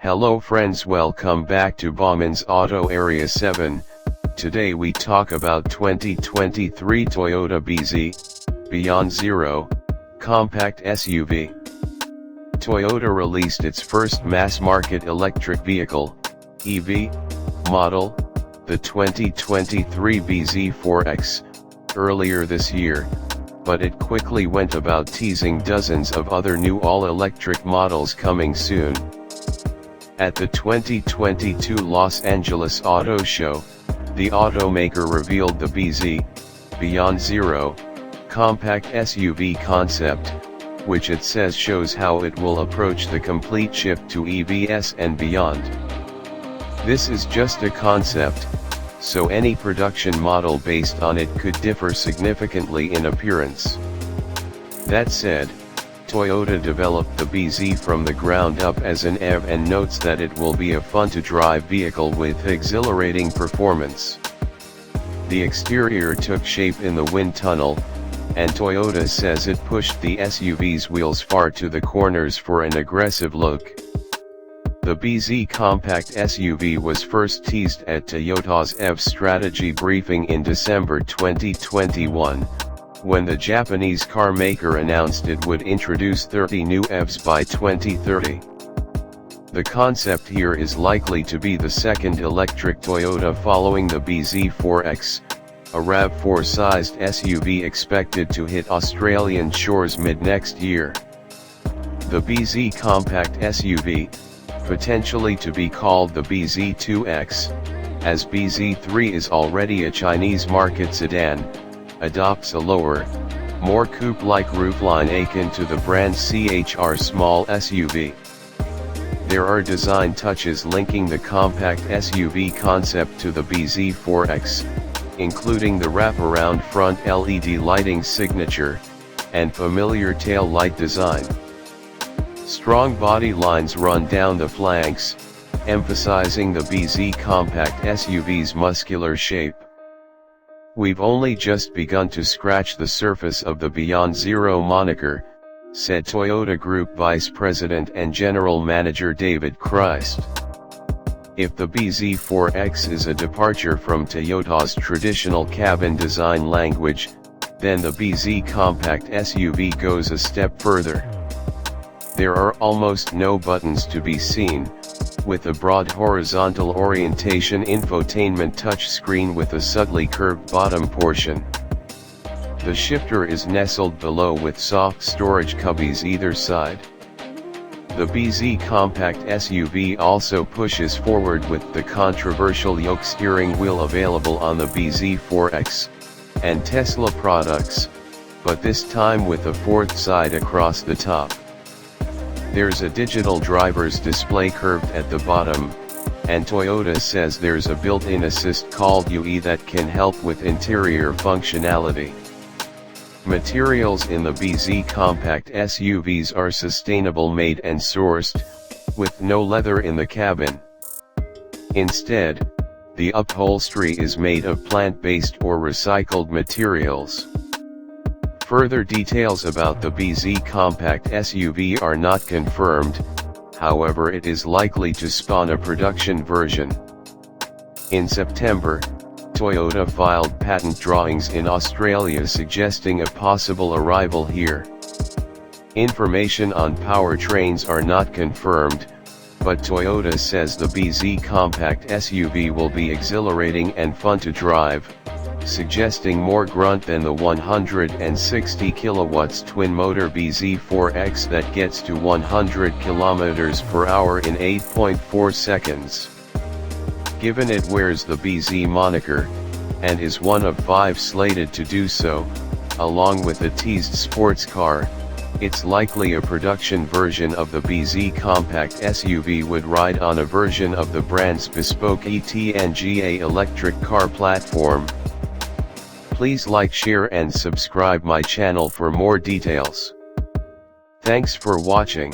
Hello friends, welcome back to Bauman's Auto Area 7. Today we talk about 2023 Toyota BZ, Beyond Zero, compact SUV. Toyota released its first mass-market electric vehicle, EV, model, the 2023 BZ4X, earlier this year, but it quickly went about teasing dozens of other new all-electric models coming soon. At the 2022 Los Angeles Auto Show, the automaker revealed the BZ, Beyond Zero, compact SUV concept, which it says shows how it will approach the complete shift to EVs and beyond. This is just a concept, so any production model based on it could differ significantly in appearance. That said, Toyota developed the BZ from the ground up as an EV and notes that it will be a fun-to-drive vehicle with exhilarating performance. The exterior took shape in the wind tunnel, and Toyota says it pushed the SUV's wheels far to the corners for an aggressive look. The BZ compact SUV was first teased at Toyota's EV strategy briefing in December 2021. When the Japanese car maker announced it would introduce 30 new EVs by 2030. The concept here is likely to be the second electric Toyota following the BZ4X, a RAV4-sized SUV expected to hit Australian shores mid-next year. The BZ compact SUV, potentially to be called the BZ2X, as BZ3 is already a Chinese market sedan, adopts a lower, more coupe-like roofline akin to the brand's CHR small SUV. There are design touches linking the compact SUV concept to the BZ4X, including the wraparound front LED lighting signature, and familiar tail light design. Strong body lines run down the flanks, emphasizing the BZ compact SUV's muscular shape. "We've only just begun to scratch the surface of the Beyond Zero moniker," said Toyota Group Vice President and General Manager David Christ. If the BZ4X is a departure from Toyota's traditional cabin design language, then the BZ compact SUV goes a step further. There are almost no buttons to be seen, with a broad horizontal orientation infotainment touchscreen with a subtly curved bottom portion. The shifter is nestled below with soft storage cubbies either side. The BZ compact SUV also pushes forward with the controversial yoke steering wheel available on the BZ4X, and Tesla products, but this time with a fourth side across the top. There's a digital driver's display curved at the bottom, and Toyota says there's a built-in assist called UE that can help with interior functionality. Materials in the BZ compact SUVs are sustainable made and sourced, with no leather in the cabin. Instead, the upholstery is made of plant-based or recycled materials. Further details about the BZ compact SUV are not confirmed, however it is likely to spawn a production version. In September, Toyota filed patent drawings in Australia suggesting a possible arrival here. Information on powertrains are not confirmed, but Toyota says the BZ compact SUV will be exhilarating and fun to drive, suggesting more grunt than the 160 kilowatts twin-motor BZ4X that gets to 100 km per hour in 8.4 seconds. Given it wears the BZ moniker, and is one of 5 slated to do so, along with a teased sports car, it's likely a production version of the BZ compact SUV would ride on a version of the brand's bespoke ETNGA electric car platform. Please like, share and subscribe my channel for more details. Thanks for watching.